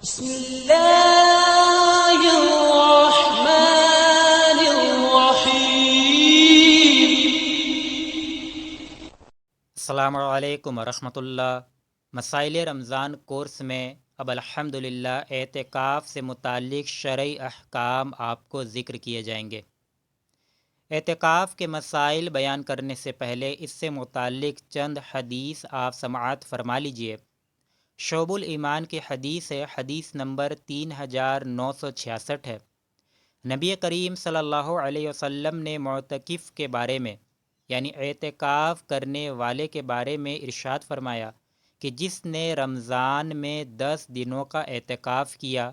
بسم اللہ الرحمن الرحیم۔ السلام علیکم ورحمۃ اللہ۔ مسائل رمضان کورس میں اب الحمدللہ اعتکاف سے متعلق شرعی احکام آپ کو ذکر کیے جائیں گے۔ اعتکاف کے مسائل بیان کرنے سے پہلے اس سے متعلق چند حدیث آپ سماعت فرما لیجئے۔ شعب الایمان کی حدیث ہے، حدیث نمبر 3966 ہے۔ نبی کریم صلی اللہ علیہ وسلم نے معتکف کے بارے میں یعنی اعتکاف کرنے والے کے بارے میں ارشاد فرمایا کہ جس نے رمضان میں 10 دنوں کا اعتکاف کیا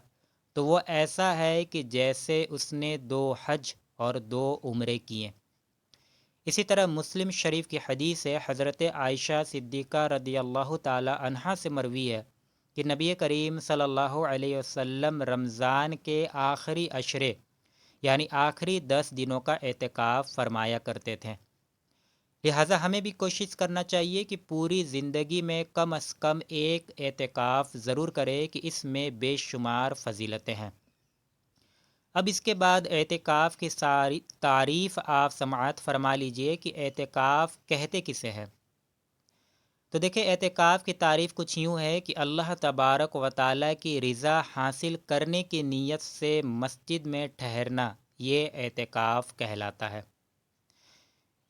تو وہ ایسا ہے کہ جیسے اس نے 2 حج اور 2 عمرے کیے۔ اسی طرح مسلم شریف کی حدیث ہے، حضرت عائشہ صدیقہ رضی اللہ تعالی عنہا سے مروی ہے کہ نبی کریم صلی اللہ علیہ وسلم رمضان کے آخری عشرے یعنی آخری 10 دنوں کا اعتکاف فرمایا کرتے تھے۔ لہٰذا ہمیں بھی کوشش کرنا چاہیے کہ پوری زندگی میں کم از کم ایک اعتکاف ضرور کرے کہ اس میں بے شمار فضیلتیں ہیں۔ اب اس کے بعد اعتکاف کی ساری تعریف آپ سماعت فرما لیجئے کہ اعتکاف کہتے کسے ہیں۔ تو دیکھیں، اعتکاف کی تعریف کچھ یوں ہے کہ اللہ تبارک و تعالیٰ کی رضا حاصل کرنے کی نیت سے مسجد میں ٹھہرنا، یہ اعتکاف کہلاتا ہے۔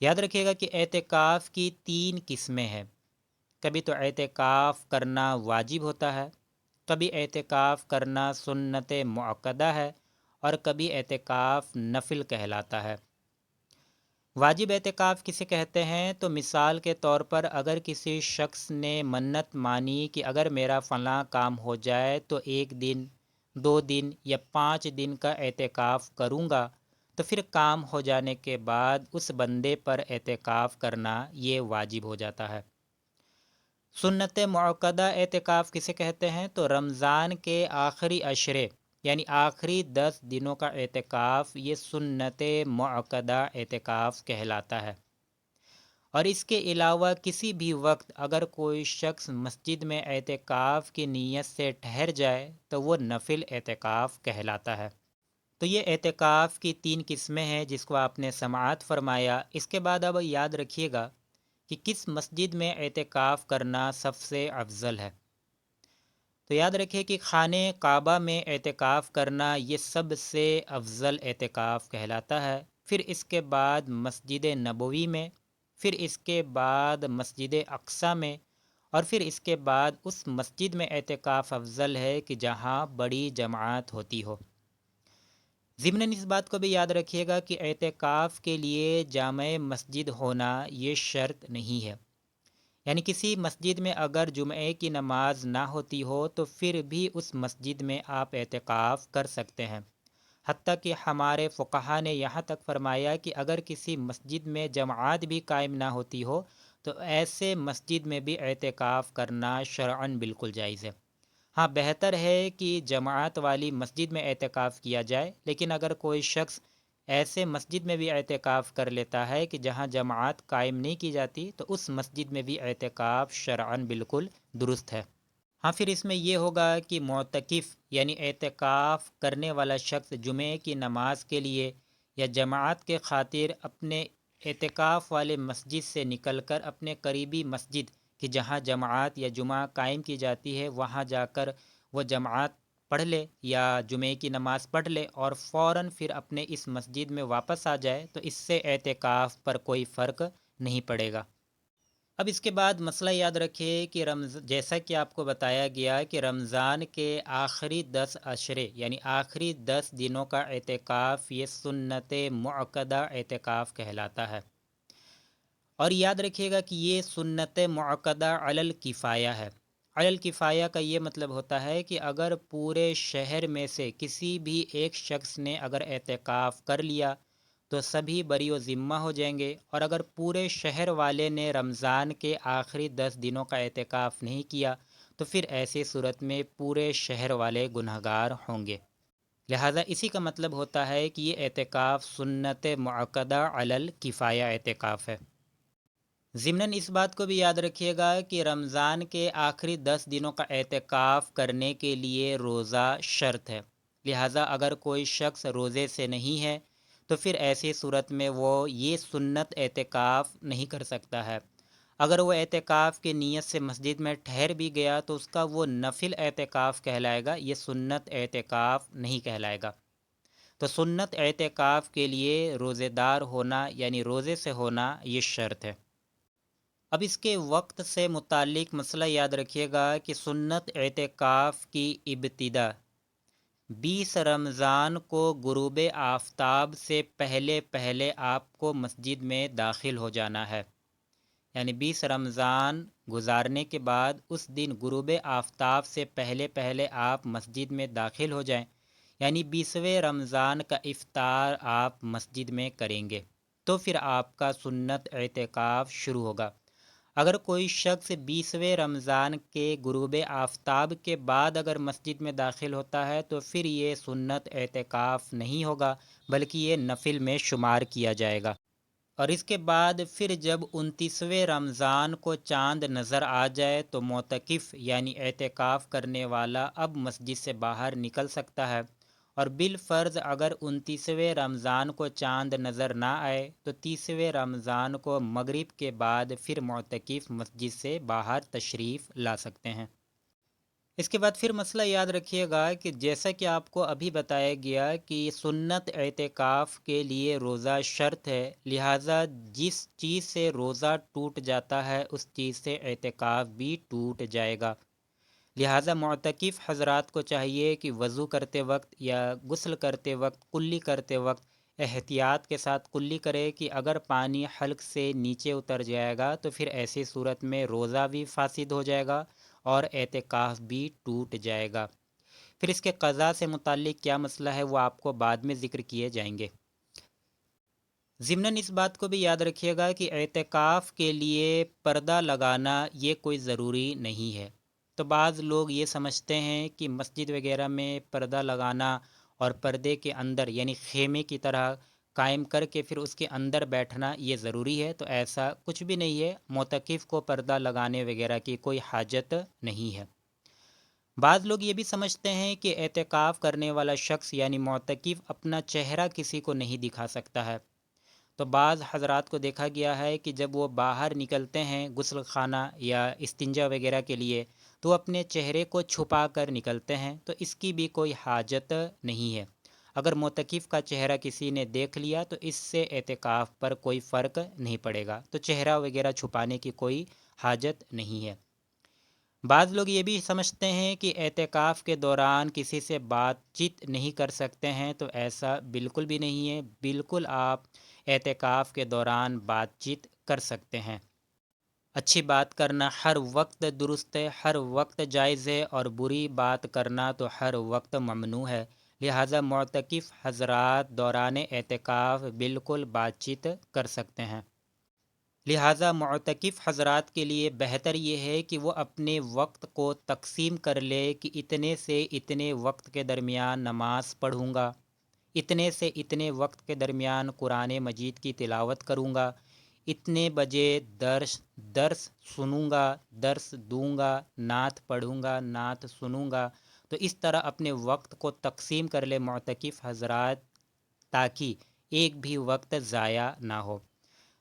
یاد رکھیے گا کہ اعتکاف کی 3 قسمیں ہیں۔ کبھی تو اعتکاف کرنا واجب ہوتا ہے، کبھی اعتکاف کرنا سنت مؤکدہ ہے، اور کبھی اعتکاف نفل کہلاتا ہے۔ واجب اعتکاف کسے کہتے ہیں؟ تو مثال کے طور پر اگر کسی شخص نے منت مانی کہ اگر میرا فلاں کام ہو جائے تو 1 دن، 2 دن یا 5 دن کا اعتکاف کروں گا، تو پھر کام ہو جانے کے بعد اس بندے پر اعتکاف کرنا یہ واجب ہو جاتا ہے۔ سنت مؤکدہ اعتکاف کسے کہتے ہیں؟ تو رمضان کے آخری عشرے یعنی آخری 10 دنوں کا اعتکاف یہ سنت مؤکدہ اعتکاف کہلاتا ہے۔ اور اس کے علاوہ کسی بھی وقت اگر کوئی شخص مسجد میں اعتکاف کی نیت سے ٹھہر جائے تو وہ نفل اعتکاف کہلاتا ہے۔ تو یہ اعتکاف کی 3 قسمیں ہیں جس کو آپ نے سماعت فرمایا۔ اس کے بعد اب یاد رکھیے گا کہ کس مسجد میں اعتکاف کرنا سب سے افضل ہے۔ تو یاد رکھیں کہ خانہ کعبہ میں اعتکاف کرنا یہ سب سے افضل اعتکاف کہلاتا ہے۔ پھر اس کے بعد مسجد نبوی میں، پھر اس کے بعد مسجد اقصیٰ میں، اور پھر اس کے بعد اس مسجد میں اعتکاف افضل ہے کہ جہاں بڑی جماعت ہوتی ہو۔ ضمناً اس بات کو بھی یاد رکھیے گا کہ اعتکاف کے لیے جامع مسجد ہونا یہ شرط نہیں ہے، یعنی کسی مسجد میں اگر جمعے کی نماز نہ ہوتی ہو تو پھر بھی اس مسجد میں آپ اعتکاف کر سکتے ہیں۔ حتیٰ کہ ہمارے فقہا نے یہاں تک فرمایا کہ اگر کسی مسجد میں جماعت بھی قائم نہ ہوتی ہو تو ایسے مسجد میں بھی اعتکاف کرنا شرعاً بالکل جائز ہے۔ ہاں، بہتر ہے کہ جماعت والی مسجد میں اعتکاف کیا جائے، لیکن اگر کوئی شخص ایسے مسجد میں بھی اعتکاف کر لیتا ہے کہ جہاں جماعت قائم نہیں کی جاتی تو اس مسجد میں بھی اعتکاف شرعاً بالکل درست ہے۔ ہاں، پھر اس میں یہ ہوگا کہ معتکف یعنی اعتکاف کرنے والا شخص جمعے کی نماز کے لیے یا جماعت کے خاطر اپنے اعتکاف والے مسجد سے نکل کر اپنے قریبی مسجد کہ جہاں جماعت یا جمعہ قائم کی جاتی ہے وہاں جا کر وہ جماعت پڑھ لے یا جمعے کی نماز پڑھ لے اور فوراً پھر اپنے اس مسجد میں واپس آ جائے تو اس سے اعتکاف پر کوئی فرق نہیں پڑے گا۔ اب اس کے بعد مسئلہ یاد رکھیے کہ جیسا کہ آپ کو بتایا گیا کہ رمضان کے آخری 10 عشرے یعنی آخری 10 دنوں کا اعتکاف یہ سنت مؤکدہ اعتکاف کہلاتا ہے۔ اور یاد رکھیے گا کہ یہ سنت مؤکدہ علی الکفایہ ہے۔ علی الکفایہ کا یہ مطلب ہوتا ہے کہ اگر پورے شہر میں سے کسی بھی ایک شخص نے اگر اعتکاف کر لیا تو سبھی بری و ذمہ ہو جائیں گے، اور اگر پورے شہر والے نے رمضان کے آخری 10 دنوں کا اعتکاف نہیں کیا تو پھر ایسی صورت میں پورے شہر والے گنہگار ہوں گے۔ لہٰذا اسی کا مطلب ہوتا ہے کہ یہ اعتکاف سنت مؤکدہ علی الکفایہ اعتکاف ہے۔ ضمناً اس بات کو بھی یاد رکھیے گا کہ رمضان کے آخری 10 دنوں کا اعتکاف کرنے کے لیے روزہ شرط ہے، لہٰذا اگر کوئی شخص روزے سے نہیں ہے تو پھر ایسی صورت میں وہ یہ سنت اعتکاف نہیں کر سکتا ہے۔ اگر وہ اعتکاف کی نیت سے مسجد میں ٹھہر بھی گیا تو اس کا وہ نفل اعتکاف کہلائے گا، یہ سنت اعتکاف نہیں کہلائے گا۔ تو سنت اعتکاف کے لیے روزے دار ہونا یعنی روزے سے ہونا یہ شرط ہے۔ اب اس کے وقت سے متعلق مسئلہ یاد رکھیے گا کہ سنت اعتکاف کی ابتدا 20 رمضان کو غروب آفتاب سے پہلے آپ کو مسجد میں داخل ہو جانا ہے، یعنی 20 رمضان گزارنے کے بعد اس دن غروب آفتاب سے پہلے آپ مسجد میں داخل ہو جائیں، یعنی 20ویں رمضان کا افطار آپ مسجد میں کریں گے تو پھر آپ کا سنت اعتکاف شروع ہوگا۔ اگر کوئی شخص 20ویں رمضان کے غروب آفتاب کے بعد اگر مسجد میں داخل ہوتا ہے تو پھر یہ سنت اعتکاف نہیں ہوگا بلکہ یہ نفل میں شمار کیا جائے گا۔ اور اس کے بعد پھر جب 29ویں رمضان کو چاند نظر آ جائے تو معتکف یعنی اعتکاف کرنے والا اب مسجد سے باہر نکل سکتا ہے، اور بالفرض اگر 29ویں رمضان کو چاند نظر نہ آئے تو 30ویں رمضان کو مغرب کے بعد پھر معتکف مسجد سے باہر تشریف لا سکتے ہیں۔ اس کے بعد پھر مسئلہ یاد رکھیے گا کہ جیسا کہ آپ کو ابھی بتایا گیا کہ سنت اعتکاف کے لیے روزہ شرط ہے، لہٰذا جس چیز سے روزہ ٹوٹ جاتا ہے اس چیز سے اعتکاف بھی ٹوٹ جائے گا۔ لہٰذا معتکف حضرات کو چاہیے کہ وضو کرتے وقت یا غسل کرتے وقت، کلی کرتے وقت احتیاط کے ساتھ کلی کرے کہ اگر پانی حلق سے نیچے اتر جائے گا تو پھر ایسی صورت میں روزہ بھی فاسد ہو جائے گا اور اعتکاف بھی ٹوٹ جائے گا۔ پھر اس کے قضا سے متعلق کیا مسئلہ ہے وہ آپ کو بعد میں ذکر کیے جائیں گے۔ ضمناً اس بات کو بھی یاد رکھیے گا کہ اعتکاف کے لیے پردہ لگانا یہ کوئی ضروری نہیں ہے۔ تو بعض لوگ یہ سمجھتے ہیں کہ مسجد وغیرہ میں پردہ لگانا اور پردے کے اندر یعنی خیمے کی طرح قائم کر کے پھر اس کے اندر بیٹھنا یہ ضروری ہے، تو ایسا کچھ بھی نہیں ہے، معتکف کو پردہ لگانے وغیرہ کی کوئی حاجت نہیں ہے۔ بعض لوگ یہ بھی سمجھتے ہیں کہ اعتکاف کرنے والا شخص یعنی معتکف اپنا چہرہ کسی کو نہیں دکھا سکتا ہے، تو بعض حضرات کو دیکھا گیا ہے کہ جب وہ باہر نکلتے ہیں غسل خانہ یا استنجا وغیرہ کے لیے تو وہ اپنے چہرے کو چھپا کر نکلتے ہیں، تو اس کی بھی کوئی حاجت نہیں ہے۔ اگر معتکف کا چہرہ کسی نے دیکھ لیا تو اس سے اعتکاف پر کوئی فرق نہیں پڑے گا، تو چہرہ وغیرہ چھپانے کی کوئی حاجت نہیں ہے۔ بعض لوگ یہ بھی سمجھتے ہیں کہ اعتکاف کے دوران کسی سے بات چیت نہیں کر سکتے ہیں، تو ایسا بالکل بھی نہیں ہے، بالکل آپ اعتکاف کے دوران بات چیت کر سکتے ہیں۔ اچھی بات کرنا ہر وقت درست ہے، ہر وقت جائز ہے، اور بری بات کرنا تو ہر وقت ممنوع ہے، لہٰذا معتکف حضرات دوران اعتکاف بالکل بات چیت کر سکتے ہیں۔ لہٰذا معتکف حضرات کے لیے بہتر یہ ہے کہ وہ اپنے وقت کو تقسیم کر لے کہ اتنے سے اتنے وقت کے درمیان نماز پڑھوں گا، اتنے سے اتنے وقت کے درمیان قرآن مجید کی تلاوت کروں گا، اتنے بجے درس سنوں گا، درس دوں گا، نعت پڑھوں گا، نعت سنوں گا۔ تو اس طرح اپنے وقت کو تقسیم کر لے معتکف حضرات تاکہ ایک بھی وقت ضائع نہ ہو۔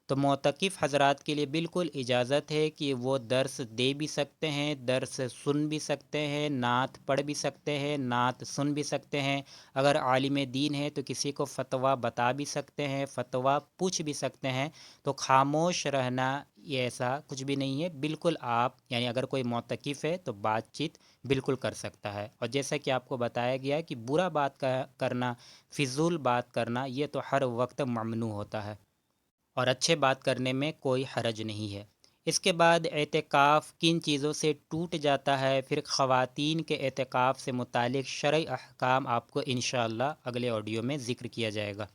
تو معتکف حضرات کے لیے بالکل اجازت ہے کہ وہ درس دے بھی سکتے ہیں، درس سن بھی سکتے ہیں، نعت پڑھ بھی سکتے ہیں، نعت سن بھی سکتے ہیں۔ اگر عالم دین ہے تو کسی کو فتویٰ بتا بھی سکتے ہیں، فتویٰ پوچھ بھی سکتے ہیں۔ تو خاموش رہنا یہ ایسا کچھ بھی نہیں ہے، بالکل آپ یعنی اگر کوئی معتکف ہے تو بات چیت بالکل کر سکتا ہے۔ اور جیسا کہ آپ کو بتایا گیا کہ برا بات کرنا، فضول بات کرنا یہ تو ہر وقت ممنوع ہوتا ہے، اور اچھے بات کرنے میں کوئی حرج نہیں ہے۔ اس کے بعد اعتکاف کن چیزوں سے ٹوٹ جاتا ہے، پھر خواتین کے اعتکاف سے متعلق شرعی احکام آپ کو انشاءاللہ اگلے آڈیو میں ذکر کیا جائے گا۔